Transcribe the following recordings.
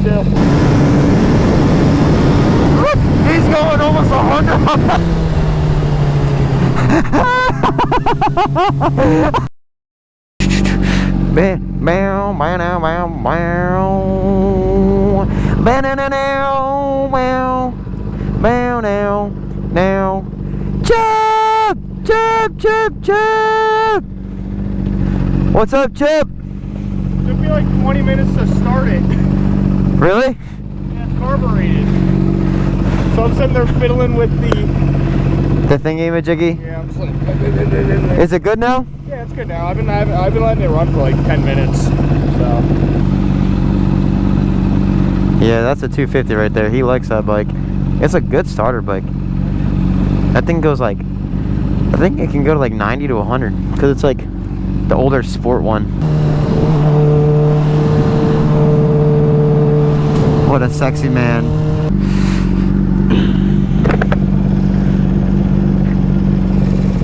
do. Look, he's going almost 100. Meow, meow, meow, meow, meow, meow, now, now. Chip, Chip, Chip, Chip. What's up, Chip? Took me like 20 minutes to start it. Really? Yeah, it's carbureted. So I'm sitting there fiddling with the thingy-majiggy? Yeah, I'm just like. Is it good now? Yeah, it's good now. I've been letting it run for like 10 minutes. So. Yeah, that's a 250 right there. He likes that bike. It's a good starter bike. That thing goes like, I think it can go to like 90 to 100 because it's like the older sport one. What a sexy man.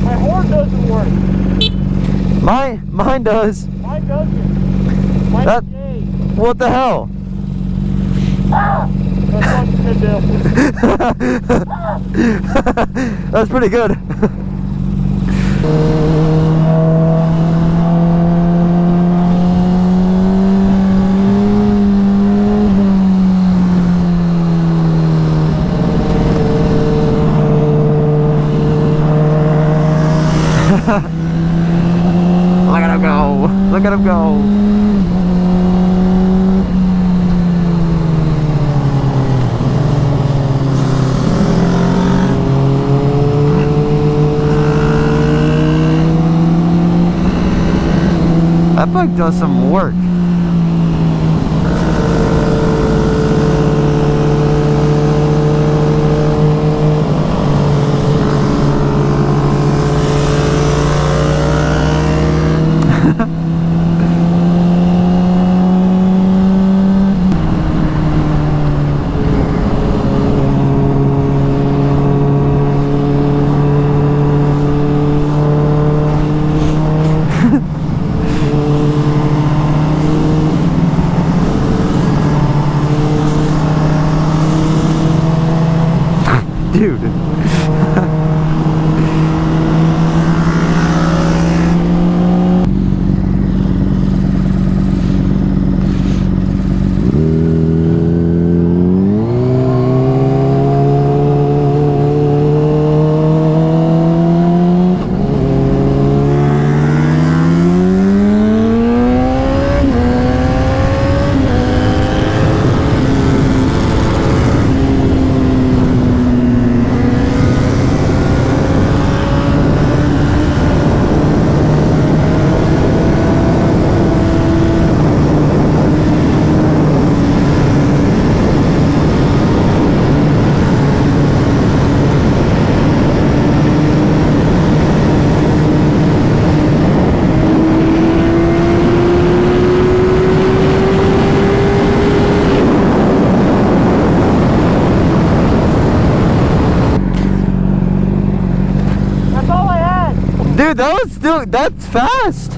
My horn doesn't work. Mine does. Mine doesn't. Mine's gay. What the hell? That's what you can do. That's pretty good. Look at him go. Look at him go. That bike does some work. Dude. Dude, that's fast.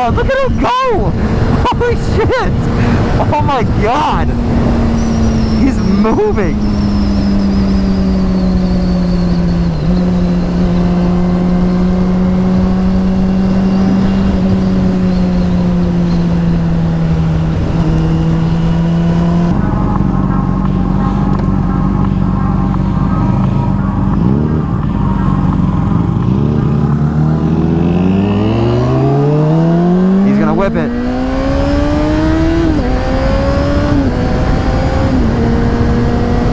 god, look at him go! Holy shit! Oh my god! He's moving! Whip it.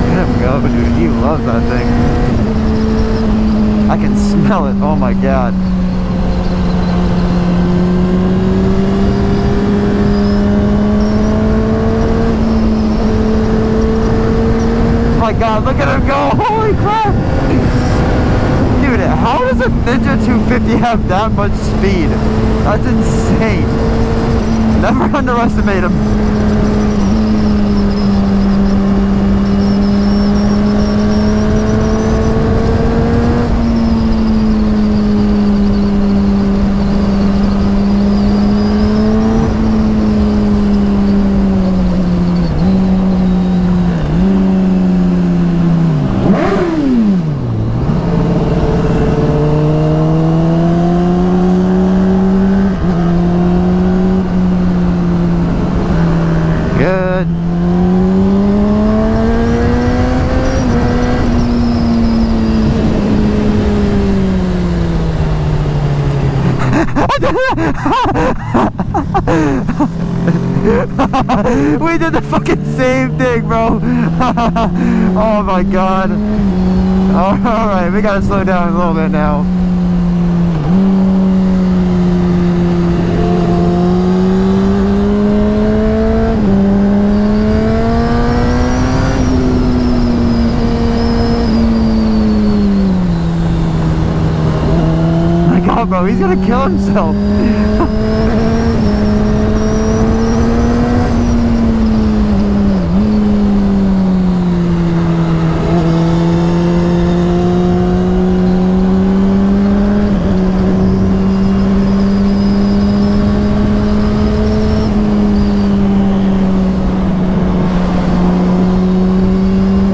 Let him go, dude. He loves that thing. I can smell it. Oh my god. Oh my god, look at him go. Holy crap. Dude, how does a Ninja 250 have that much speed? That's insane. Never underestimate him. Good. We did the fucking same thing, bro. Oh my god. Alright, we gotta slow down a little bit now. Oh, bro, he's gonna kill himself.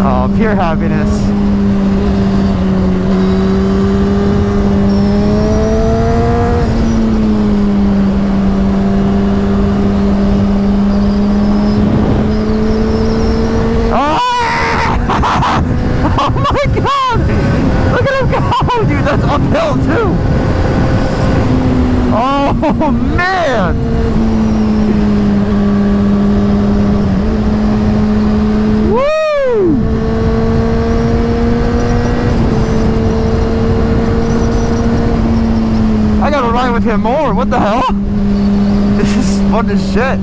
Oh, pure happiness. Dude, that's uphill too. Oh man. Woo! I gotta ride with him more. What the hell? This is fun as shit.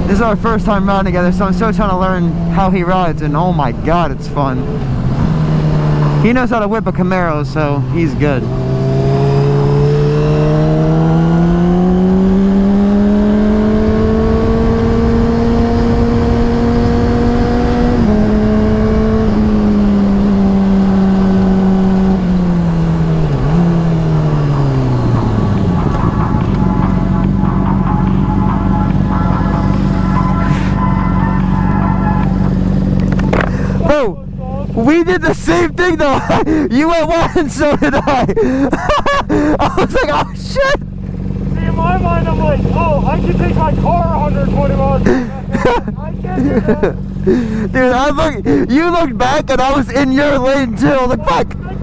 This is our first time riding together, so I'm still trying to learn how he rides, and oh my god, it's fun. He knows how to whip a Camaro, so he's good. We did the same thing though. You went one and so did I. I was like, oh shit. See, in my mind, I'm like, oh, I can take my car 120 miles an hour. I can't do that. Dude, you looked back and I was in your lane too. Look back. I'm like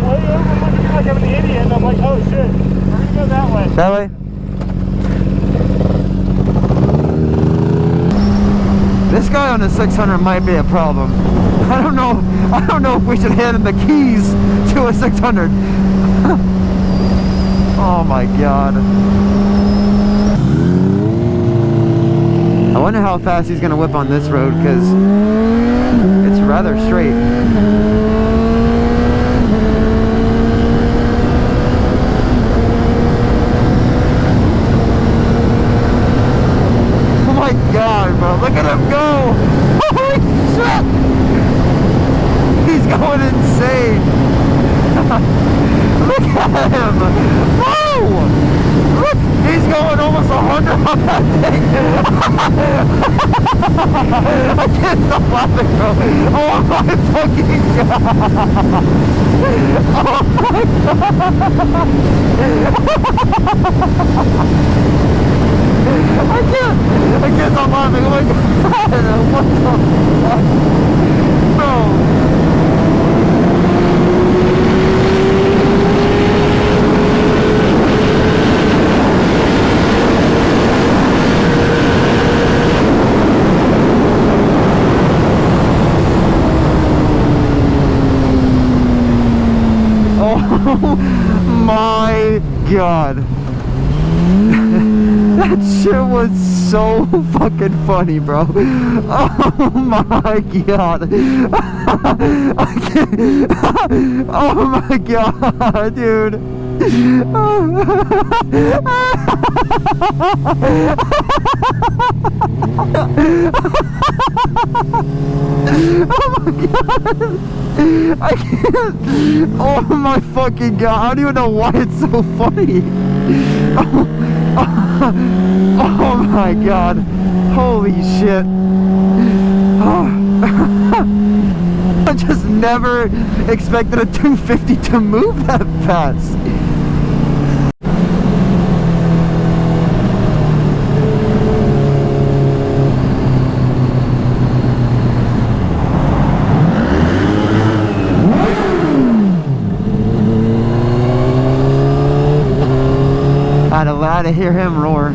way over. I'm looking like I'm an idiot. And I'm like, oh shit. We're gonna go that way. That way? This guy on the 600 might be a problem. I don't know if we should hand him the keys to a 600. Oh my god. I wonder how fast he's gonna whip on this road, because it's rather straight. Oh my god, bro, look at him go! Holy shit! He's going insane! that thing. I can't stop laughing, bro. Oh my fucking god. Oh my god. I can't stop laughing. Oh my god. What the fuck? Bro. Oh my god. That shit was so fucking funny, bro. Oh my god. I can't. Oh my god, dude. Oh my god. I can't. Oh my fucking god. I don't even know why it's so funny. Oh my god. Holy shit. I just never expected a 250 to move that fast. I had to hear him roar.